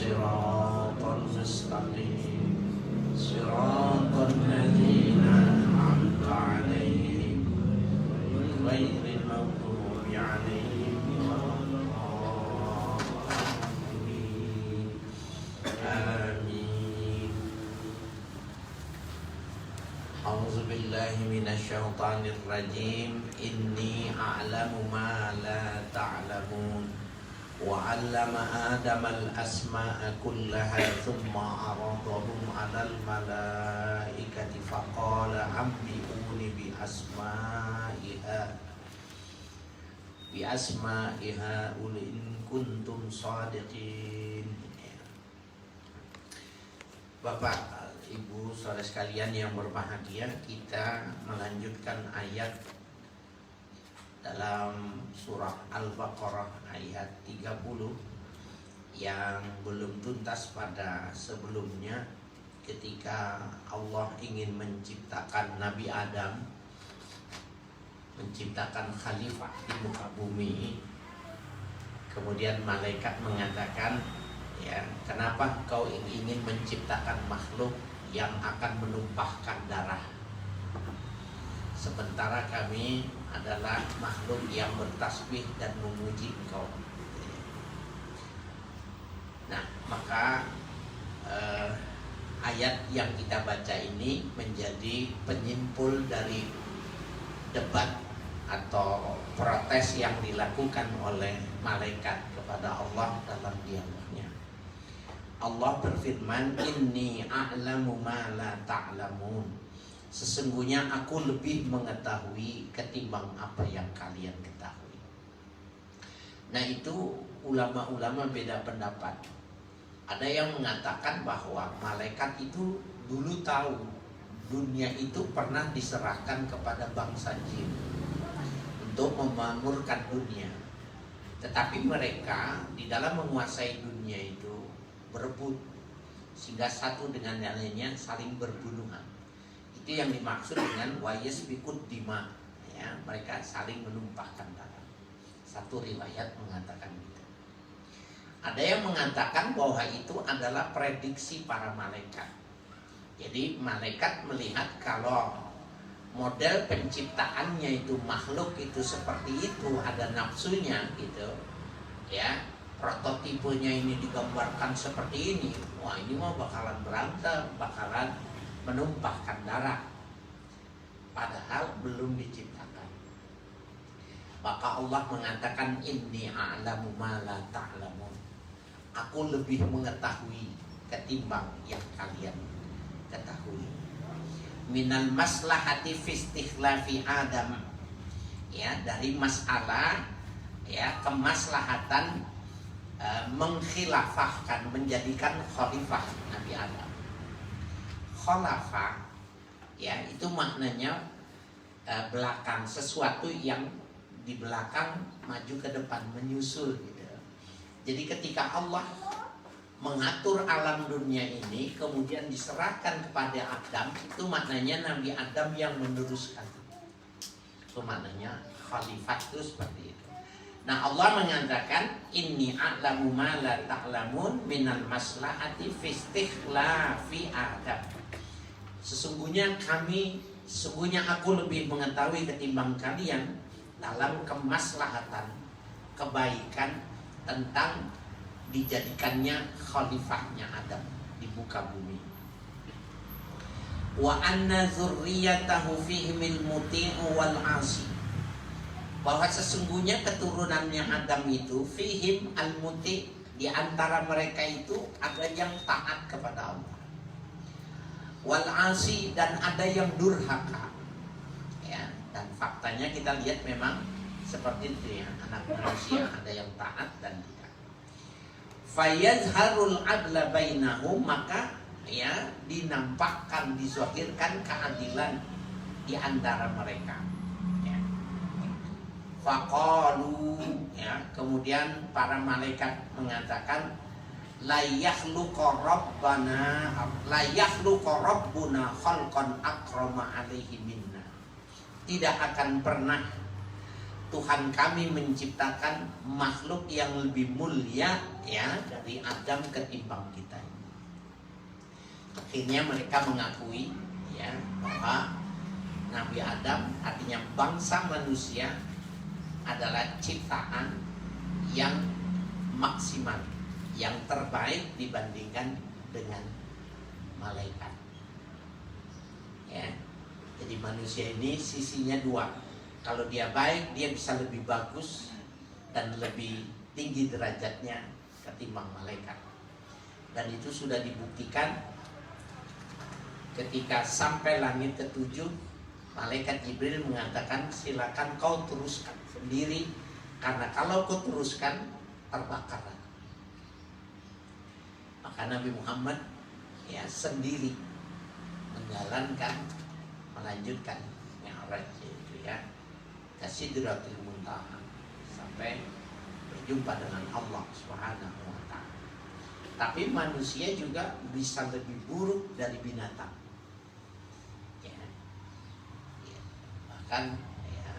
الصراط المستقيم صراط الذين أنعمت عليهم غير المغضوب عليهم ولا الضالين آمين. أعوذ بالله من الشيطان الرجيم إني أعلم ما لا تعلمون وعلم آدم الأسماء كلها ثم عرضهم على الملائكة فقال أنبئوني بأسماء هؤلاء إن كنتم صادقين. Bapak, Ibu, saudara sekalian yang berbahagia, kita melanjutkan ayat dalam surah Al-Baqarah ayat 30 yang belum tuntas pada sebelumnya ketika Allah ingin menciptakan Nabi Adam, menciptakan khalifah di muka bumi. Kemudian malaikat mengatakan, ya, kenapa kau ingin menciptakan makhluk yang akan menumpahkan darah, sementara kami adalah makhluk yang bertasbih dan memuji Engkau. Nah, maka ayat yang kita baca ini menjadi penyimpul dari debat atau protes yang dilakukan oleh malaikat kepada Allah dalam dialognya. Allah berfirman, Inni a'lamu ma la ta'lamun. Sesungguhnya aku lebih mengetahui ketimbang apa yang kalian ketahui. Nah, itu ulama-ulama beda pendapat. Ada yang mengatakan bahwa malaikat itu dulu tahu dunia itu pernah diserahkan kepada bangsa jin untuk memakmurkan dunia. Tetapi mereka di dalam menguasai dunia itu berebut, sehingga satu dengan yang lainnya saling berbunuhan. Itu yang dimaksud dengan wayes bikut dima, ya, mereka saling menumpahkan darah. Satu riwayat mengatakan itu. Ada yang mengatakan bahwa itu adalah prediksi para malaikat. Jadi malaikat melihat kalau model penciptaannya itu makhluk itu seperti itu, ada nafsunya gitu, ya, prototipenya ini digambarkan seperti ini, wah ini mah bakalan berantem, bakalan menumpahkan darah, padahal belum diciptakan. Maka Allah mengatakan, Inni a'lamu ma la ta'lamun. Aku lebih mengetahui ketimbang yang kalian ketahui. Minal maslahati fi istikhlafi Adam, ya, dari masalah, ya, kemaslahatan mengkhilafahkan, menjadikan khalifah Nabi Adam. Khalafah, ya, itu maknanya belakang, sesuatu yang di belakang maju ke depan, menyusul gitu. Jadi ketika Allah mengatur alam dunia ini kemudian diserahkan kepada Adam, itu maknanya Nabi Adam yang meneruskan. Itu maknanya khalifah itu seperti itu. Nah, Allah mengatakan, Inni a'lamu ma la ta'lamun minal maslahati fi istikhlafi Adam. Sesungguhnya aku lebih mengetahui ketimbang kalian dalam kemaslahatan, kebaikan tentang dijadikannya khalifahnya Adam di muka bumi. Wa anna dzurriyyatahu fihimil muti'u wal 'asi. Bahwa sesungguhnya keturunannya Adam itu fihim al-muti', di antara mereka itu ada yang taat kepada Allah. Wal 'asi, dan ada yang durhaka. Ya, dan faktanya kita lihat memang seperti itu, ya, anak manusia ada yang taat dan tidak. Fayazharul adla bainahum, maka, ya, dinampakkan, dizahirkan keadilan di antara mereka. Ya. Faqalu, ya, kemudian para malaikat mengatakan, la yakhluqu rabbuna khalqan akrama alaihi minna. Tidak akan pernah Tuhan kami menciptakan makhluk yang lebih mulia ya dari Adam ketimbang kita. Akhirnya mereka mengakui ya bahwa Nabi Adam, artinya bangsa manusia, adalah ciptaan yang maksimal, yang terbaik dibandingkan dengan malaikat. Ya. Jadi manusia ini sisinya dua. Kalau dia baik, dia bisa lebih bagus dan lebih tinggi derajatnya ketimbang malaikat. Dan itu sudah dibuktikan ketika sampai langit ketujuh, malaikat Jibril mengatakan, silakan kau teruskan sendiri, karena kalau kau teruskan terbakar. Maka Nabi Muhammad ya sendiri melanjutkan Mi'raj itu ya, ke Sidratul Muntaha sampai berjumpa dengan Allah Subhanahu wa taala. Tapi manusia juga bisa lebih buruk dari binatang. Ya. Ya. Bahkan ya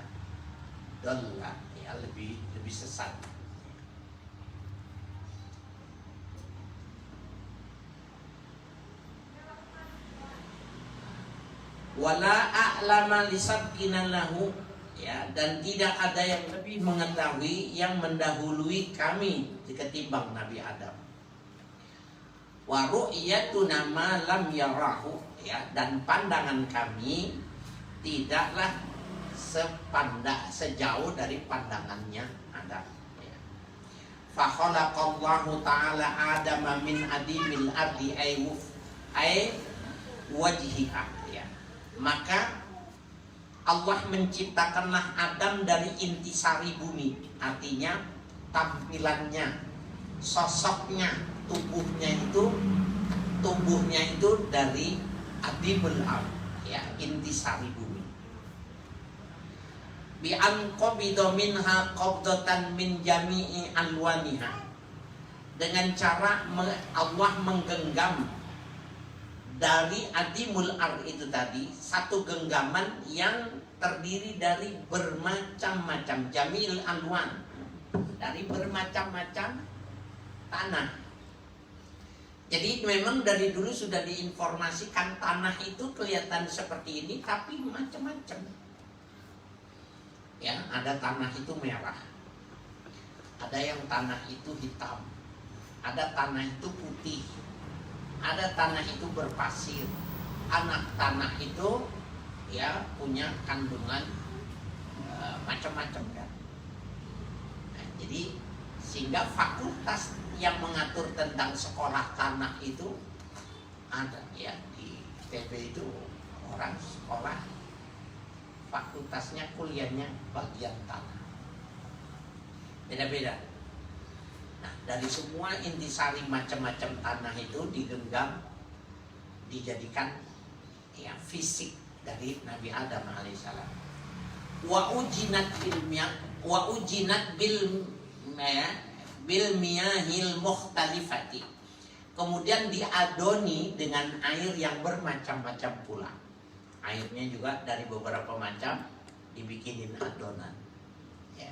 dolla ya lebih sesat. Wala a'lama lisabqina lahu ya, dan tidak ada yang lebih mengetahui yang mendahului kami ketimbang Nabi Adam. Wa ru'yatuna ma lam yarahu ya, dan pandangan kami tidaklah sejauh dari pandangannya Adam ya. Fa khalaqallahu ta'ala Adama min adimil ardi ay wajhiha. Maka Allah menciptakanlah Adam dari intisari bumi, artinya tampilannya, sosoknya, tubuhnya itu dari adibul ard, ya, intisari bumi. Bi an qabida minha qabdatan min jami'i alwaniha, dengan cara Allah menggenggam dari adimul ard itu tadi satu genggaman yang terdiri dari bermacam-macam jamil alwan, dari bermacam-macam tanah. Jadi memang dari dulu sudah diinformasikan tanah itu kelihatan seperti ini tapi macam-macam. Ya, ada tanah itu merah, ada yang tanah itu hitam, ada tanah itu putih, ada tanah itu berpasir, anak tanah itu ya punya kandungan macam-macam kan. Nah, jadi sehingga fakultas yang mengatur tentang sekolah tanah itu ada ya, di TB itu orang sekolah fakultasnya kuliahnya bagian tanah, beda-beda. Nah, dari semua intisari macam-macam tanah itu digenggam, dijadikan ya fisik dari Nabi Adam alaihissalam. Wa ujinat bil miyahil mukhtalifati. Kemudian diadoni dengan air yang bermacam-macam pula. Airnya juga dari beberapa macam dibikinin adonan. Ya.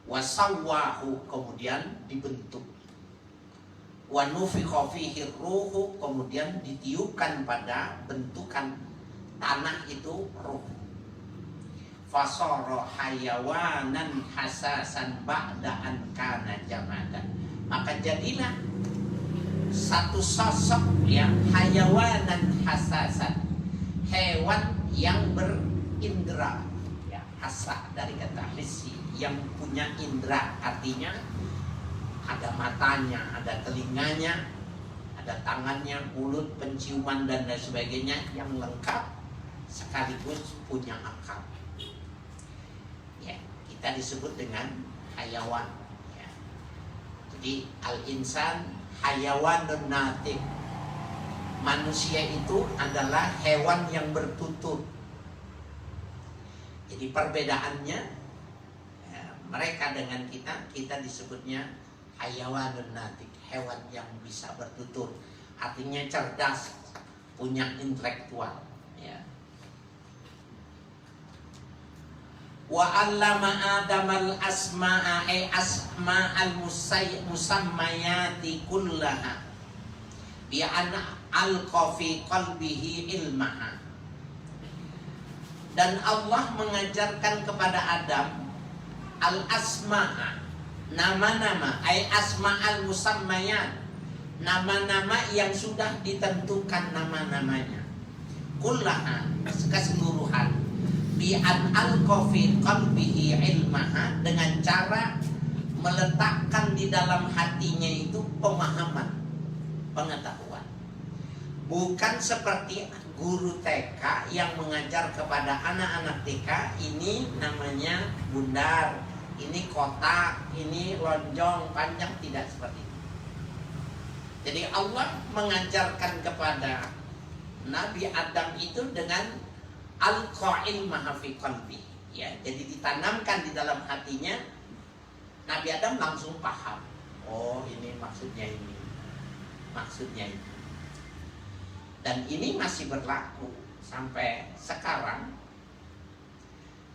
Wasawwahu, kemudian dibentuk. Wa nufikha fihi ruhu, kemudian ditiupkan pada bentukan tanah itu ruh. Fasara hayawanan hasasan ba'da an kana jamadan. Maka jadilah satu sosok ya, hayawanan hasasan, hewan yang berindra ya, hasa dari kata hissi, yang punya indera, artinya ada matanya, ada telinganya, ada tangannya, mulut, penciuman dan lain sebagainya yang lengkap, sekaligus punya akal. Ya, kita disebut dengan hayawan. Ya. Jadi al-insan hayawanun natik. Manusia itu adalah hewan yang bertutur. Jadi perbedaannya ya, mereka dengan kita disebutnya hayawanun natik, hewan yang bisa bertutur, artinya cerdas, punya intelektual ya. Wa 'allama Adamal asma'a ay asma'al musammayati kullaha bi an alqa fi qalbihi ilmaha. Dan Allah mengajarkan kepada Adam al-asma'a, nama-nama, ay asma'al musammayat, nama-nama yang sudah ditentukan nama-namanya, kullaha, keseluruhan, bi an alqa fi qalbihi ilmaha, dengan cara meletakkan di dalam hatinya itu pemahaman, pengetahuan. Bukan seperti guru TK yang mengajar kepada anak-anak TK, ini namanya bundar, ini kotak, ini lonjong, panjang, tidak seperti itu. Jadi Allah mengajarkan kepada Nabi Adam itu dengan al-qa'il mahafi qalbi, ya. Jadi ditanamkan di dalam hatinya, Nabi Adam langsung paham. Oh, ini maksudnya ini. Maksudnya ini. Dan ini masih berlaku sampai sekarang,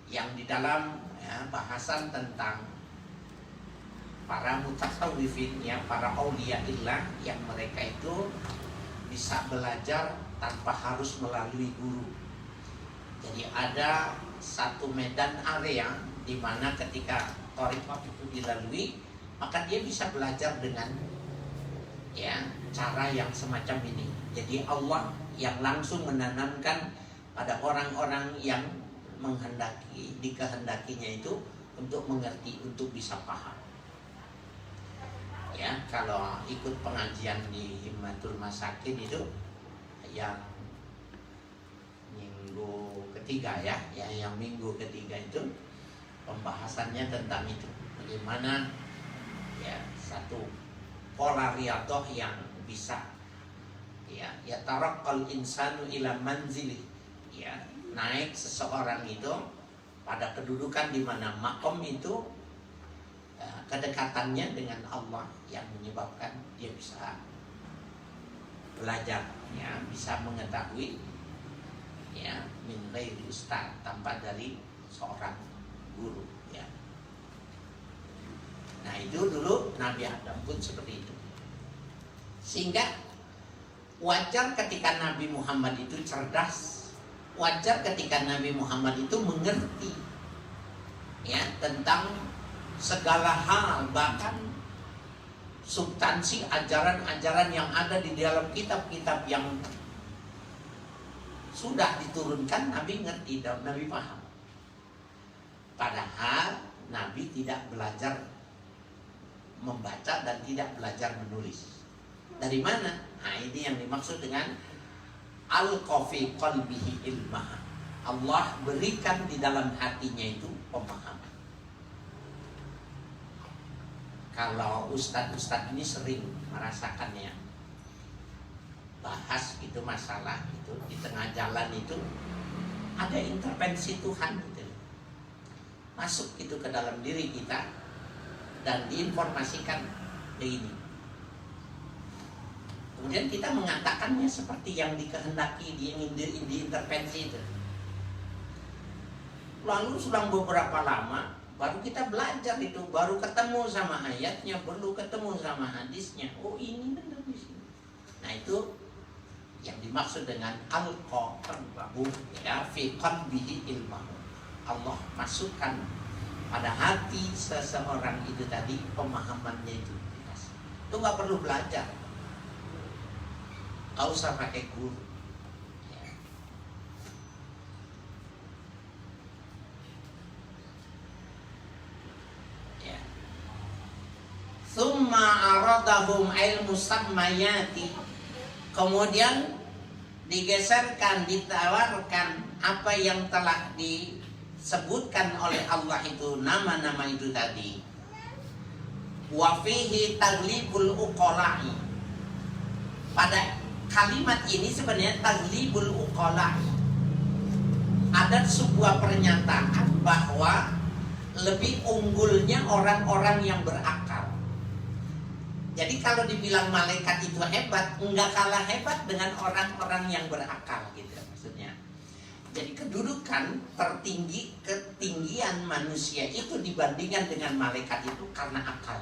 yang di dalam bahasan tentang para mutasawwifin, ya, para auliyaillah, yang mereka itu bisa belajar tanpa harus melalui guru. Jadi ada satu medan area di mana ketika thariqah itu dilalui, maka dia bisa belajar dengan cara yang semacam ini. Jadi Allah yang langsung menanamkan pada orang-orang yang dikehendakinya itu untuk mengerti, untuk bisa paham. Ya, kalau ikut pengajian di Himmatul Masakin itu yang minggu ketiga, yang minggu ketiga itu pembahasannya tentang itu, bagaimana satu pola riyadhah yang bisa taraqqal insanu ila manzili, naik seseorang itu pada kedudukan di mana makom itu kedekatannya dengan Allah yang menyebabkan dia bisa belajar, bisa mengetahui min ghairi ustaz, tanpa dari seorang guru, Nah, itu dulu Nabi Adam pun seperti itu. Sehingga wajar ketika Nabi Muhammad itu cerdas, wajar ketika Nabi Muhammad itu mengerti tentang segala hal, bahkan substansi ajaran-ajaran yang ada di dalam kitab-kitab yang sudah diturunkan. Nabi ngerti dan Nabi paham. Padahal Nabi tidak belajar membaca dan tidak belajar menulis. Dari mana? Nah, ini yang dimaksud dengan al-qafi qalbihi ilmah. Allah berikan di dalam hatinya itu pemahaman. Kalau ustadz-ustadz ini sering merasakannya, bahas itu masalah itu di tengah jalan itu ada intervensi Tuhan gitu, masuk itu ke dalam diri kita dan diinformasikan begini. Kemudian kita mengatakannya seperti yang dikehendaki, ingin diintervensi itu. Lalu sudah beberapa lama baru kita belajar itu, baru ketemu sama ayatnya, baru ketemu sama hadisnya. Oh, ini benar di sini. Nah, itu yang dimaksud dengan alqa qalbahu fi qalbihi ilmahu. Allah masukkan pada hati seseorang itu tadi pemahamannya itu. Itu nggak perlu belajar. Gak usah pakai guru. Tsumma aradahum ilmu sammayati. Kemudian digeserkan, ditawarkan apa yang telah disebutkan oleh Allah itu, nama-nama itu tadi. Wa fihi taglibul uqala'i. Pada kalimat ini sebenarnya taglibul uqala, ada sebuah pernyataan bahwa lebih unggulnya orang-orang yang berakal. Jadi kalau dibilang malaikat itu hebat, enggak kalah hebat dengan orang-orang yang berakal gitu maksudnya. Jadi kedudukan tertinggi, ketinggian manusia itu dibandingkan dengan malaikat itu karena akal.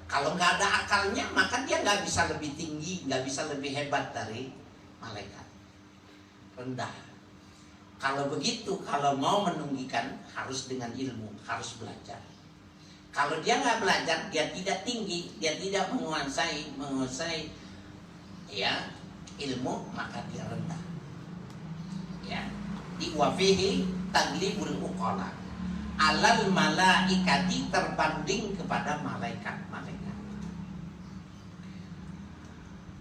Kalau nggak ada akalnya, maka dia nggak bisa lebih tinggi, nggak bisa lebih hebat dari malaikat. Rendah. Kalau begitu, kalau mau meninggikan harus dengan ilmu, harus belajar. Kalau dia nggak belajar, dia tidak tinggi, dia tidak menguasai ya ilmu, maka dia rendah. Ya, di wafihi taglibul uqala alal malaikati, terbanding kepada malaikat.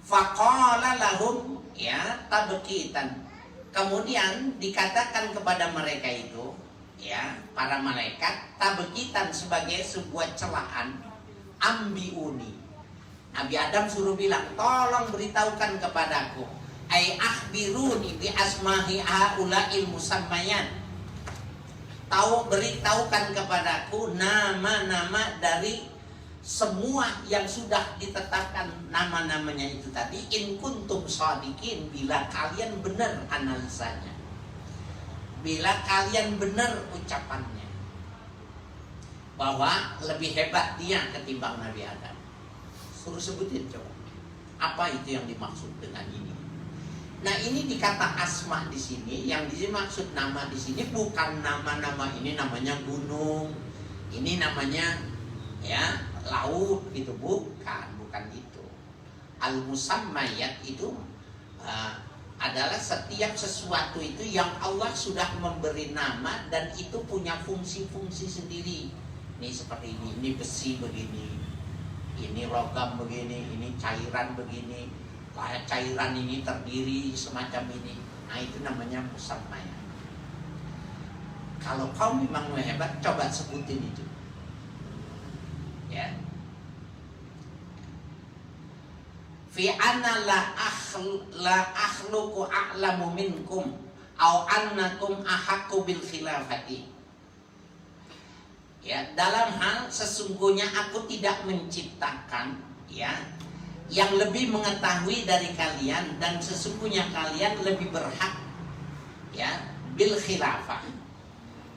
Faqala lahum ya tabqitan. Kemudian dikatakan kepada mereka itu, ya, para malaikat, tabqitan, sebagai sebuah celaan, ambiuni. Nabi Adam suruh bilang, tolong beritahukan kepadaku, ai akhbiruni bi asma'i haula'il musammayan. Beritahukan kepadaku nama-nama dari semua yang sudah ditetapkan nama-namanya itu tadi. In kuntum shadiqin, bila kalian benar analisanya, bila kalian benar ucapannya, bahwa lebih hebat dia ketimbang Nabi Adam. Suruh sebutin coba, apa itu yang dimaksud dengan ini? Nah, ini dikata asma di sini, yang dimaksud nama di sini bukan nama-nama ini namanya gunung, ini namanya ya laut, itu bukan itu. Al-musammayat itu adalah setiap sesuatu itu yang Allah sudah memberi nama dan itu punya fungsi-fungsi sendiri. Ini seperti ini besi begini, ini logam begini, ini cairan begini, cairan ini terdiri semacam ini. Nah, itu namanya musammayat. Kalau kau memang hebat, coba sebutin itu. Ya. Fi anna la akhluqu a'lamu minkum au annakum ahaqqu bil khilafati. Ya, dalam hal sesungguhnya aku tidak menciptakan, ya, yang lebih mengetahui dari kalian, dan sesungguhnya kalian lebih berhak, ya, bil khilafah,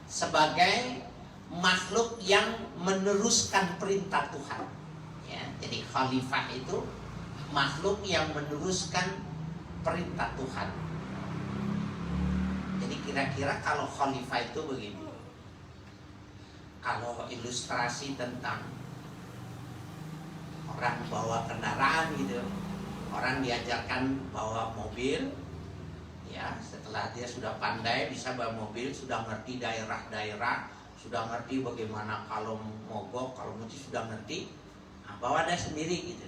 sebagai makhluk yang meneruskan perintah Tuhan. Ya, jadi khalifah itu makhluk yang meneruskan perintah Tuhan. Jadi kira-kira kalau khalifah itu begini. Kalau ilustrasi tentang orang bawa kendaraan gitu, orang diajarkan bawa mobil, ya, setelah dia sudah pandai bisa bawa mobil, sudah ngerti daerah-daerah, sudah ngerti bagaimana kalau mogok, kalau mesti sudah ngerti, nah, bawa dia sendiri gitu.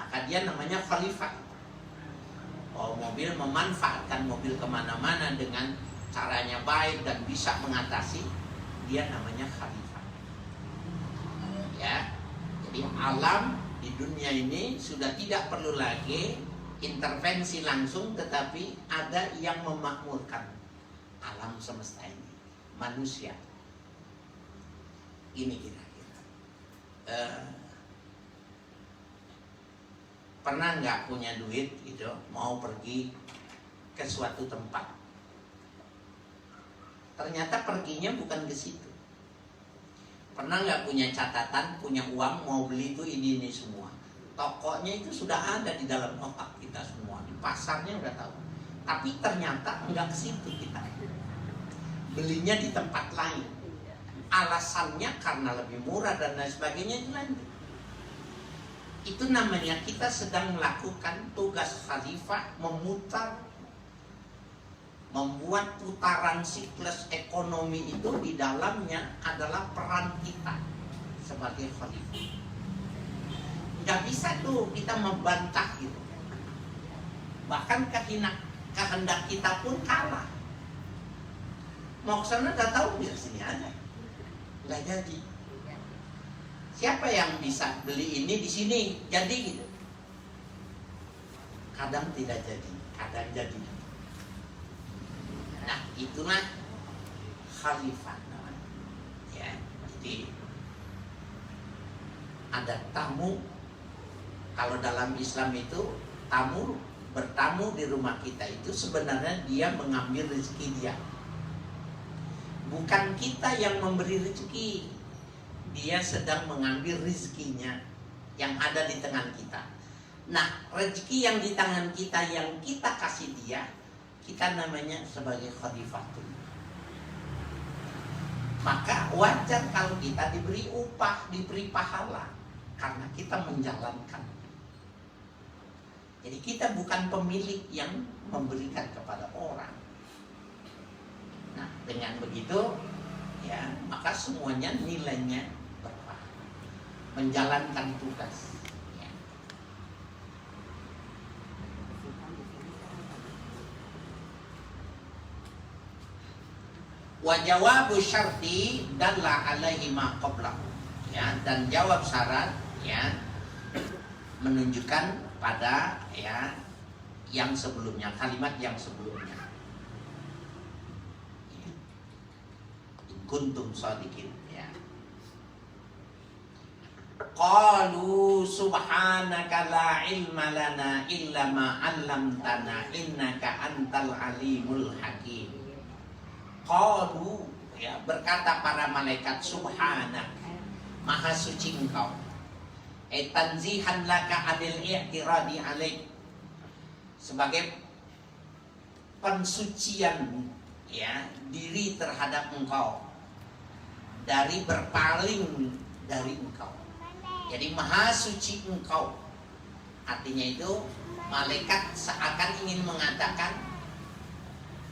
Maka dia namanya khalifah. Bawa mobil, memanfaatkan mobil kemana-mana dengan caranya baik dan bisa mengatasi, dia namanya khalifah. Ya, jadi alam di dunia ini sudah tidak perlu lagi intervensi langsung, tetapi ada yang memakmurkan alam semesta ini, manusia. Ini kira-kira. Pernah nggak punya duit gitu, mau pergi ke suatu tempat, ternyata perginya bukan ke situ. Pernah nggak punya catatan, punya uang, mau beli itu ini semua, tokonya itu sudah ada di dalam otak kita semua, di pasarnya udah tahu, tapi ternyata nggak ke situ, kita belinya di tempat lain, alasannya karena lebih murah dan lain sebagainya, itu lain. Itu namanya kita sedang melakukan tugas khalifah, membuat putaran siklus ekonomi itu. Di dalamnya adalah peran kita sebagai khalifah. Nggak bisa tuh kita membantah gitu. Bahkan kehendak kita pun kalah. Mau kesana udah tahu bisa sini aja, nggak jadi. Siapa yang bisa beli ini di sini jadi gitu? Kadang tidak jadi, kadang jadi. Nah, itulah khalifah namanya. Ya, jadi ada tamu. Kalau dalam Islam itu tamu bertamu di rumah kita itu sebenarnya dia mengambil rezeki dia. Bukan kita yang memberi rezeki, dia sedang mengambil rezekinya yang ada di tangan kita. Nah, rezeki yang di tangan kita yang kita kasih dia, kita namanya sebagai khalifatul. Maka wajar kalau kita diberi upah, diberi pahala, karena kita menjalankan. Jadi kita bukan pemilik yang memberikan kepada orang. Nah, dengan begitu, ya, maka semuanya nilainya berpahala. Menjalankan tugas. Ya. Wa jawabu syarti dalla alaihi ma qablahu. Ya, dan jawab syarat, ya, menunjukkan pada, ya, yang sebelumnya, kalimat yang sebelumnya. Kuntum shadiqin, ya. Qalu subhanaka la ilma lana illa ma 'allamtana innaka antal alimul hakim. Qalu, ya, berkata para malaikat, subhanak, maha suci engkau. Tanzihan laka adil i'tiradi alaik, sebagai pensucian, ya, diri terhadap engkau dari berpaling dari engkau. Jadi maha suci engkau, artinya itu malaikat seakan ingin mengatakan,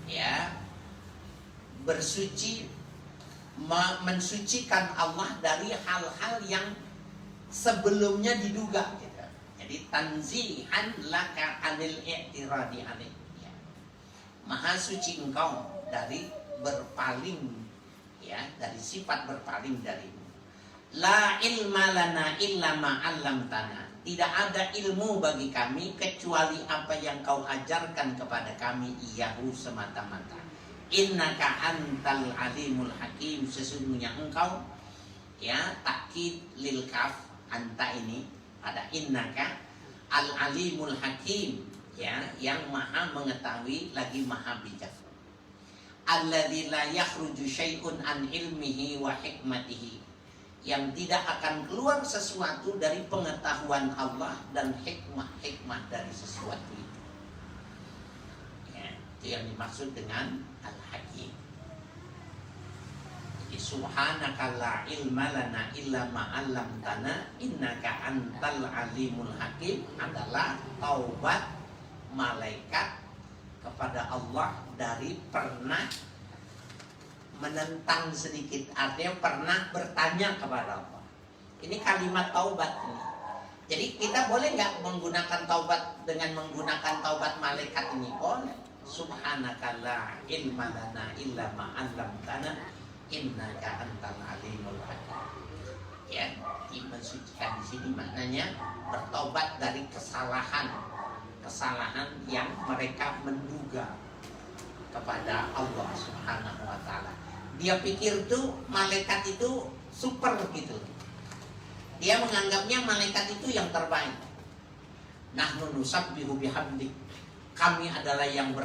ya, bersuci, mensucikan Allah dari hal-hal yang sebelumnya diduga, gitu. Jadi tanzihan laka anil i'tiradi alaih, ya. Maha suci engkau dari berpaling, ya, dari sifat berpaling darimu. La ilma lana illa ma 'allamtana. Tidak ada ilmu bagi kami kecuali apa yang kau ajarkan kepada kami, iyahu semata-mata. Innaka antal alimul hakim, sesungguhnya engkau, ya, takkid lil kaf, anta ini pada innaka al alimul hakim, ya, yang maha mengetahui lagi maha bijak. Alladzi la yakhruju syai'un an ilmihi wa hikmatihi, yang tidak akan keluar sesuatu dari pengetahuan Allah dan hikmah dari sesuatu itu. Ya, itu yang dimaksud dengan al-hakim. Jadi subhanaka la ilma lana illa ma 'allamtana innaka antal alimul hakim adalah taubat malaikat kepada Allah dari pernah menentang sedikit, artinya pernah bertanya kepada Allah. Ini kalimat taubat ini. Jadi kita boleh nggak menggunakan taubat dengan menggunakan taubat malaikat ini? Boleh. Subhanaka la ilma lana illa ma 'allamtana innaka antal alimul hakim. Ya, mensucikan di sini maknanya bertobat dari kesalahan yang mereka menduga kepada Allah Subhanahu wa taala. Dia pikir tuh malaikat itu super gitu. Dia menganggapnya malaikat itu yang terbaik. Nahnu nusabbihu bihamdik. Kami adalah yang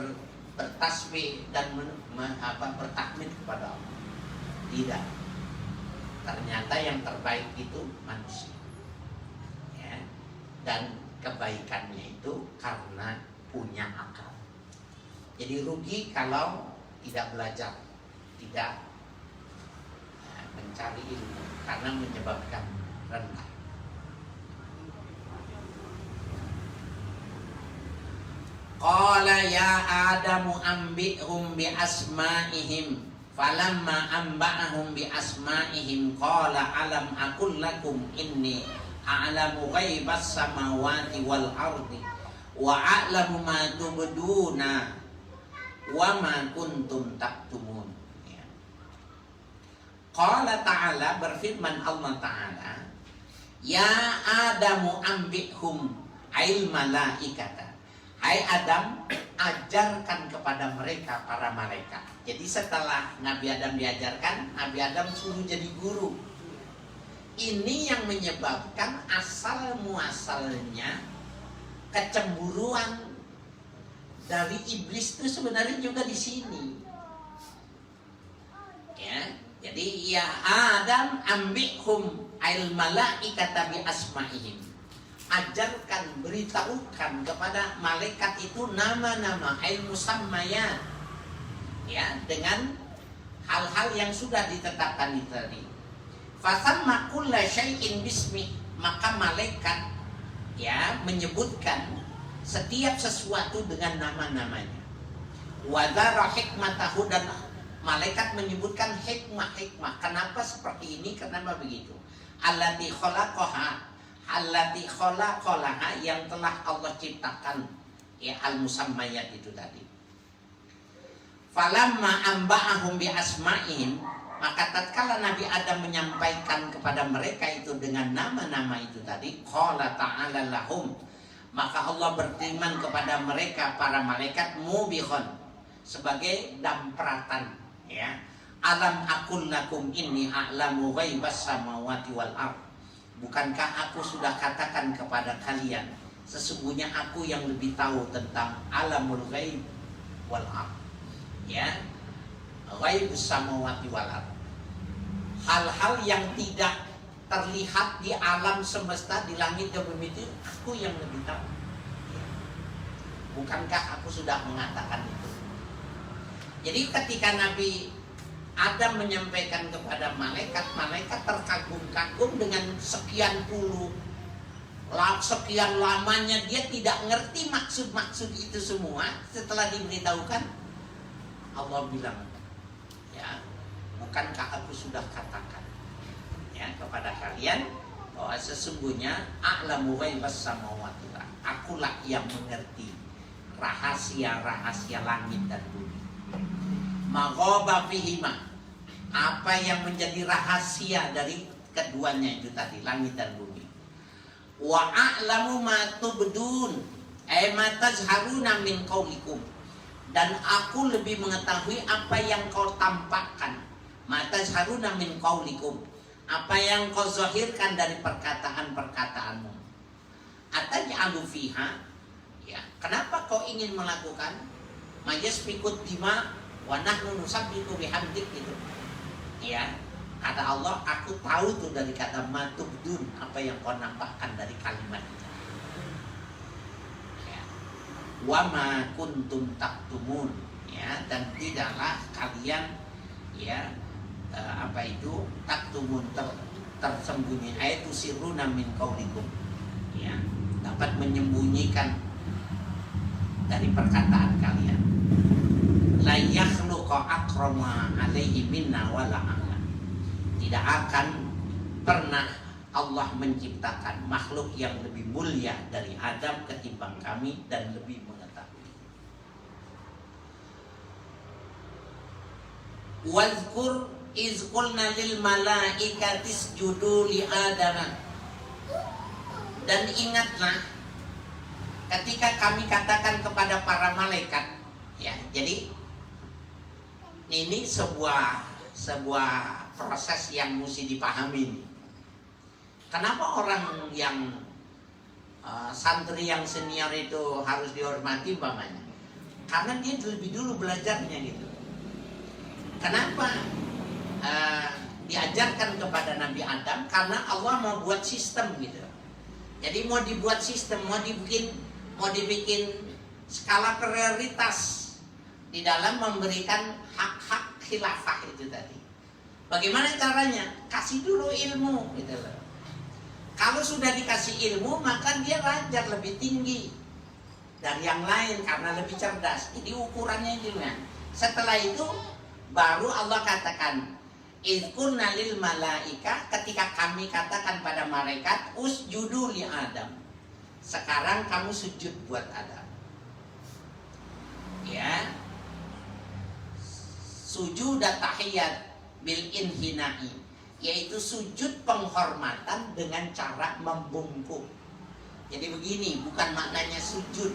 bertasbih dan bertakmid kepada Allah. Tidak. Ternyata yang terbaik itu manusia. Ya. Dan kebaikannya itu karena punya akal. Jadi rugi kalau tidak belajar, tidak mencari ilmu, karena menyebabkan rendah. Qala ya Adamu ambihum bi asma'ihim, falamma amba'ahum bi asma'ihim qala alam aqul lakum inni a'lamu ghaibas samawati wal ardi wa a'lamu ma tubduna wa ma kuntum taktumun. Ya. Qala ta'ala, berfirman Allah Ta'ala, ya Adamu ambihum ail malaikata. Hai Adam, ajarkan kepada mereka para malaikat. Jadi setelah Nabi Adam diajarkan, Nabi Adam suruh jadi guru. Ini yang menyebabkan asal muasalnya kecemburuan dari iblis itu sebenarnya juga di sini. Ya, Jadi ya Adam ambihum al malaikata bi asma'ihim. Ajarkan, beritahukan kepada malaikat itu nama-nama ilmu musammayat, ya, dengan hal-hal yang sudah ditetapkan itu tadi. Fasamma kulla syai'in bismi, maka malaikat ya menyebutkan setiap sesuatu dengan nama-namanya. Wa dzara hikmatahu, dan malaikat menyebutkan hikmah-hikmah. Kenapa seperti ini? Kenapa begitu? Allati khalaqaha, yang telah Allah ciptakan, ya, al-musammayat itu tadi. Falamma amba'ahum bi asma'ihim, maka tatkala Nabi Adam menyampaikan kepada mereka itu dengan nama-nama itu tadi, qala ta'ala lahum, maka Allah berfirman kepada mereka, para malaikat, mubihon, sebagai dampratan, ya, alam aqul lakum inni a'lamu ghaibas samawati wal ardh. Bukankah aku sudah katakan kepada kalian, sesungguhnya aku yang lebih tahu tentang alamul ghaib wal ardh, ya, ghaibus samawati wal ardh, hal-hal yang tidak terlihat di alam semesta, di langit dan bumi itu aku yang lebih tahu, ya. Bukankah aku sudah mengatakan itu? Jadi ketika Nabi Adam menyampaikan kepada malaikat, malaikat terkagum-kagum dengan sekian lamanya dia tidak ngerti maksud-maksud itu semua. Setelah diberitahukan, Allah bilang, ya, bukankah aku sudah katakan, ya, kepada kalian bahwa sesungguhnya a'lamu ghaibas samawati wal ardh, akulah yang mengerti rahasia-rahasia langit dan bumi. Maghaba fihima, apa yang menjadi rahasia dari keduanya itu tadi, langit dan bumi. Wa a'lamu ma tubdun ma tazharuna min qaulikum, dan aku lebih mengetahui apa yang kau tampakkan, ma tazharuna min qaulikum, apa yang kau zahirkan dari perkataan-perkataanmu. Ataj'alu fiha, ya, kenapa kau ingin melakukan majas pikut dima wa nahnu nusabbihu bihamdik, gitu, ya. Kata Allah, aku tahu tuh dari kata matubdun, apa yang kau nampakkan dari kalimat itu, ya. Wa ma kuntum taktumun, ya, dan tidaklah kalian, ya, taktumun, tersembunyi, ayatu sirruna min qaulikum, ya, dapat menyembunyikan dari perkataan kalian. La yakhluqa akrama alaihi minna wala a'lam, tidak akan pernah Allah menciptakan makhluk yang lebih mulia dari Adam ketimbang kami dan lebih mengetahui. Wazkur iz qulna lil malaikati isjudu li Adam, dan ingatlah ketika kami katakan kepada para malaikat, ya. Jadi ini sebuah proses yang mesti dipahami. Kenapa orang yang santri yang senior itu harus dihormati umpamanya? Karena dia lebih dulu belajarnya, gitu. Kenapa diajarkan kepada Nabi Adam? Karena Allah mau buat sistem, gitu. Jadi mau dibuat sistem, mau dibikin skala prioritas di dalam memberikan hak-hak khilafah itu tadi. Bagaimana caranya? Kasih dulu ilmu, gitu loh. Kalau sudah dikasih ilmu, maka dia raja lebih tinggi dari yang lain karena lebih cerdas. Jadi ukurannya itu, ya. Setelah itu baru Allah katakan, izkunna lil malaika, ketika kami katakan pada malaikat, usjudu li Adam, sekarang kamu sujud buat Adam, ya. Sujud tahiyat bil inhina'i, yaitu sujud penghormatan dengan cara membungkuk. Jadi begini, bukan maknanya sujud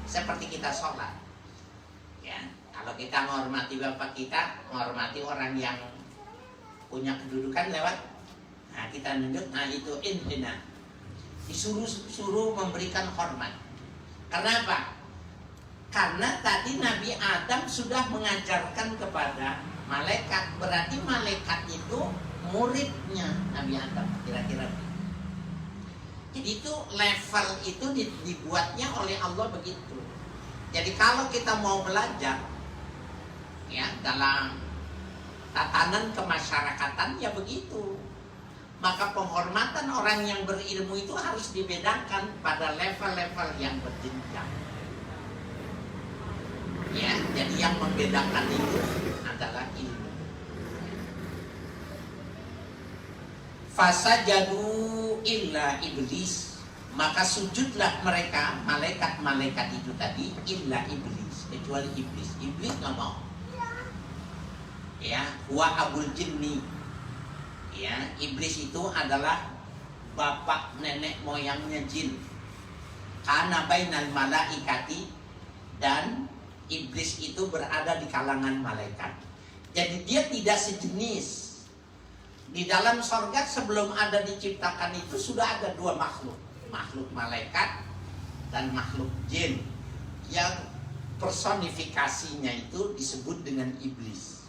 seperti kita sholat, ya. Kalau kita menghormati bapak kita, menghormati orang yang punya kedudukan lewat, nah, kita nunduk, nah itu inhina, disuruh memberikan hormat. Kenapa? Karena tadi Nabi Adam sudah mengajarkan kepada malaikat, berarti malaikat itu muridnya Nabi Adam, kira-kira. Jadi itu level itu dibuatnya oleh Allah begitu. Jadi kalau kita mau belajar ya dalam tatanan kemasyarakatan ya begitu. Maka penghormatan orang yang berilmu itu harus dibedakan pada level-level yang berjenjang. Ya, jadi yang membedakan itu adalah ilmu. Fasajadu illa iblis, maka sujudlah mereka malaikat-malaikat itu tadi illa iblis, kecuali iblis. Iblis nggak mau. Ya, huwa abul jinni. Ya, iblis itu adalah bapak nenek moyangnya jin. Kana bainal malaikati, dan iblis itu berada di kalangan malaikat. Jadi dia tidak sejenis. Di dalam sorga sebelum ada diciptakan itu sudah ada dua makhluk. Makhluk malaikat dan makhluk jin. Yang personifikasinya itu disebut dengan iblis.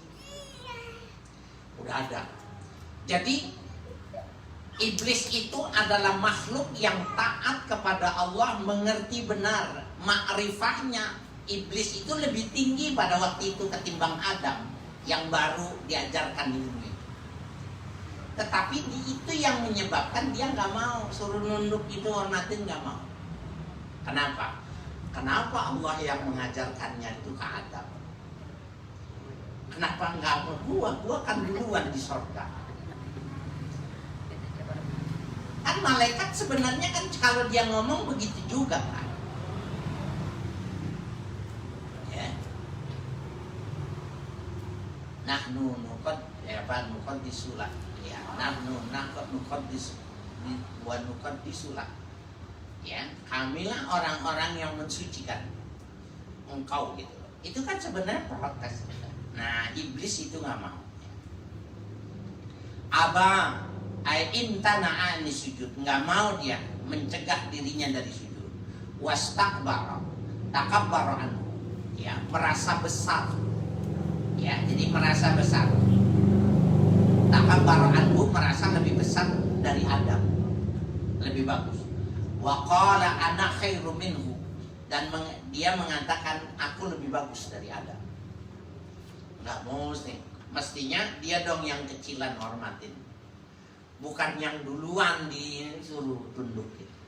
Udah ada. Jadi iblis itu adalah makhluk yang taat kepada Allah, mengerti benar. Ma'rifahnya iblis itu lebih tinggi pada waktu itu ketimbang Adam yang baru diajarkan ilmu. Tetapi itu yang menyebabkan dia nggak mau, suruh nunduk itu hormatin nggak mau. Kenapa? Kenapa Allah yang mengajarkannya itu ke Adam? Kenapa nggak mau gua? Gua kan duluan di sorga. Kan malaikat sebenarnya kan kalau dia ngomong begitu juga kan. Nahnu nukot disulah ya, nahnu nukot disulah ya, kamilah orang-orang yang mensucikan engkau gitu. Itu kan sebenarnya protes. Nah iblis itu nggak mau. Abang intana ani sujud, nggak mau dia, mencegah dirinya dari sujud. Wastakbara, takabbara anhu, ya, merasa besar. Ya, jadi merasa besar. Takabbara anhu, merasa lebih besar dari Adam. Lebih bagus. Wa qala ana khairum minhu, dan dia mengatakan aku lebih bagus dari Adam. Enggak mesti. Mestinya dia dong yang kecilan hormatin. Bukan yang duluan disuruh tunduk gitu.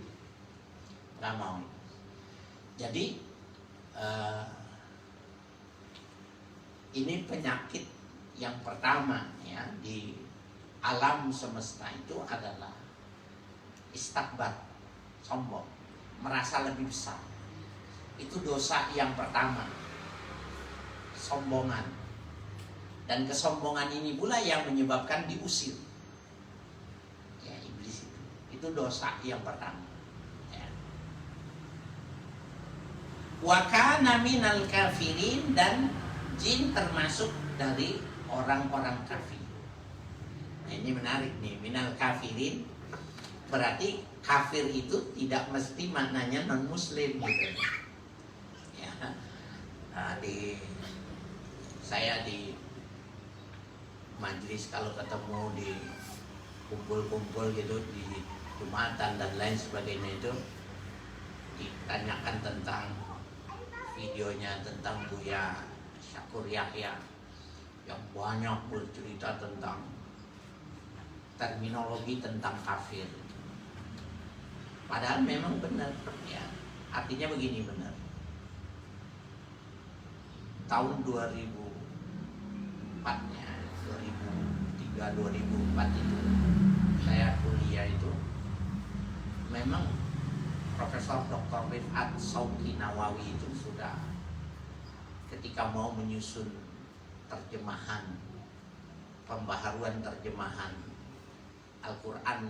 Enggak mau. Jadi ini penyakit yang pertama ya di alam semesta itu adalah istakbar, sombong, merasa lebih besar. Itu dosa yang pertama, sombongan. Dan kesombongan ini pula yang menyebabkan diusir. Ya, iblis itu dosa yang pertama. Ya. Wa kana minal kafirin, dan jin termasuk dari orang-orang kafir. Nah, ini menarik nih, minal kafirin berarti kafir itu tidak mesti maknanya non muslim gitu. Ya. Nah, saya di majelis kalau ketemu di kumpul-kumpul gitu di Jumatan dan lain sebagainya itu ditanyakan tentang videonya tentang Buya Syakur Yahya yang banyak bercerita tentang terminologi tentang kafir. Padahal memang benar ya. Artinya begini, benar. Tahun 2004-nya, 2003-2004 itu saya kuliah itu memang Profesor Dr. Rifat Sauki Nawawi itu sudah ketika mau menyusun terjemahan, pembaharuan terjemahan Al-Quran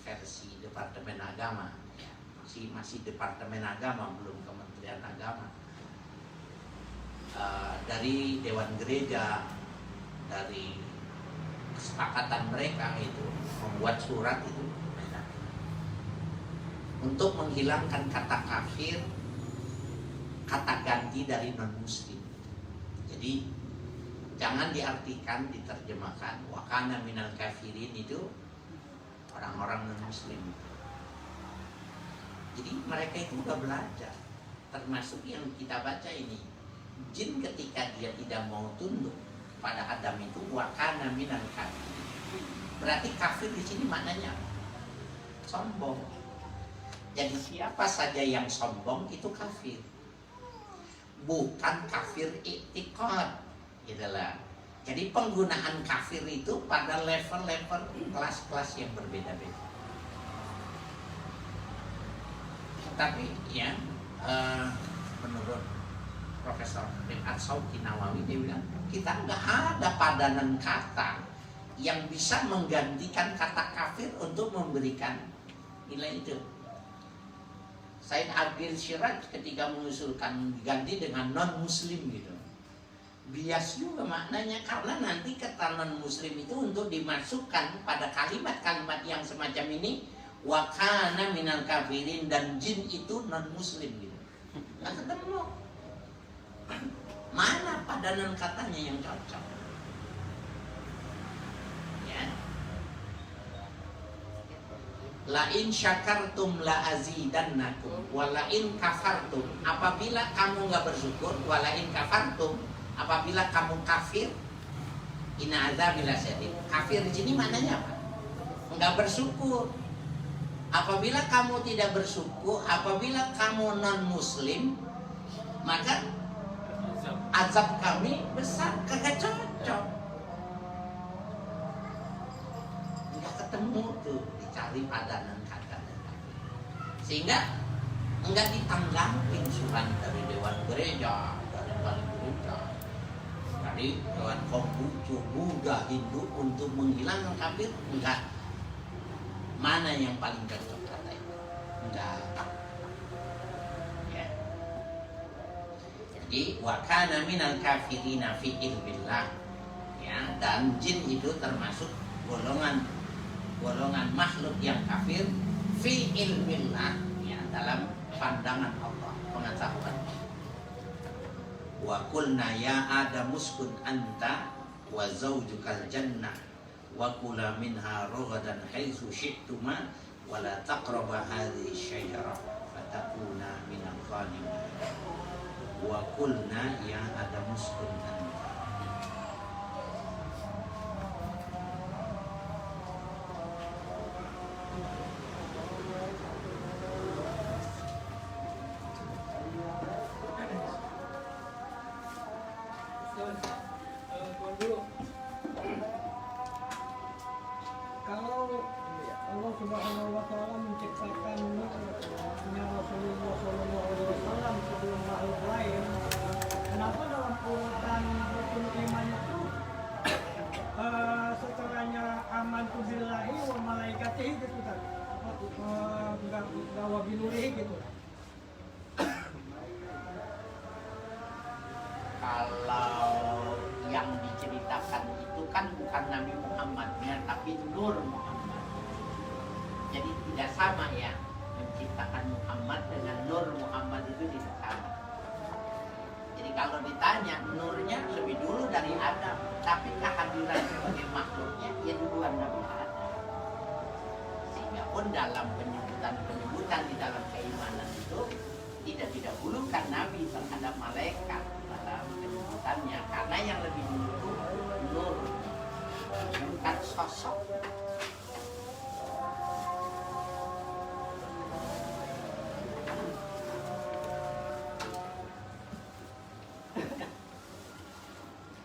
versi Departemen Agama ya, masih Departemen Agama, belum Kementerian Agama, dari Dewan Gereja, dari kesepakatan mereka itu membuat surat itu untuk menghilangkan kata kafir kata ganti dari non muslim. Jadi jangan diartikan, diterjemahkan wa kana minal kafirin itu orang-orang non muslim. Jadi mereka itu udah belajar, termasuk yang kita baca ini. Jin ketika dia tidak mau tunduk pada Adam itu wa kana minal kafirin. Berarti kafir di sini maknanya sombong. Jadi siapa saja yang sombong itu kafir. Bukan kafir i'tiqad. Itulah. Jadi penggunaan kafir itu pada level-level kelas-kelas yang berbeda-beda. Tapi ya menurut Profesor Rifat Sauki Nawawi dia bilang kita nggak ada padanan kata yang bisa menggantikan kata kafir untuk memberikan nilai itu. Said Abdul Syiraj ketika mengusulkan diganti dengan non muslim gitu, bias juga maknanya, karena nanti kata non muslim itu untuk dimasukkan pada kalimat-kalimat yang semacam ini, wa kana minal kafirin, dan jin itu non muslim gitu. Nggak ketemu mana padanan katanya yang cocok. La in syakartum la azidannakum wa la in kafartum, apabila kamu nggak bersyukur, wa la in kafartum, apabila kamu kafir, inna azabil lasyadid. Kafir di sini maknanya apa? Nggak bersyukur. Apabila kamu tidak bersyukur, apabila kamu non muslim, maka azab kami besar. Kagak cocok. Nggak ketemu tuh, dicari padanan kata, sehingga enggak ditanggapin surat dari Dewan Gereja, dari Wali Gereja, dari Dewan Konghucu, Buddha, Hindu untuk menghilangkan kafir. Enggak. Mana yang paling cocok kata itu? Enggak. Ya. Jadi wa kana minal kafirina fi ilbillah. Ya, dan jin itu termasuk golongan makhluk yang kafir fi ilmillah, ya, dalam pandangan Allah, pengetahuan. Wa qulna ya Adam uskun anta wa zaujukal jannah wa kula minha ragadan haitsu syi'tuma wa la taqraba hadhihi syajarah fatakuna minal zalimin. Wa qulna ya Adam uskun anta. Kalau Allah Subhanahu wa Ta'ala menciptakan Rasulullah SAW sebelum makhluk lain, kenapa dalam urutan rukun iman itu setelahnya amantu billahi wa malaikatihi gitu kan, wa binurihi gitu. Kalau yang diceritakan itu kan bukan Nabi Muhammadnya, tapi Nur Muhammad. Jadi tidak sama ya, menciptakan Muhammad dengan Nur Muhammad itu tidak sama. Jadi kalau ditanya, Nurnya lebih dulu dari Adam, tapi kehadiran sebagai makhluknya ya duluan Nabi Adam. Sehingga pun dalam penyebutan di dalam keimanan itu tidak didahulukan Nabi terhadap malaikat dalam penyebutannya, karena yang lebih dulu itu Nur, bukan sosoknya.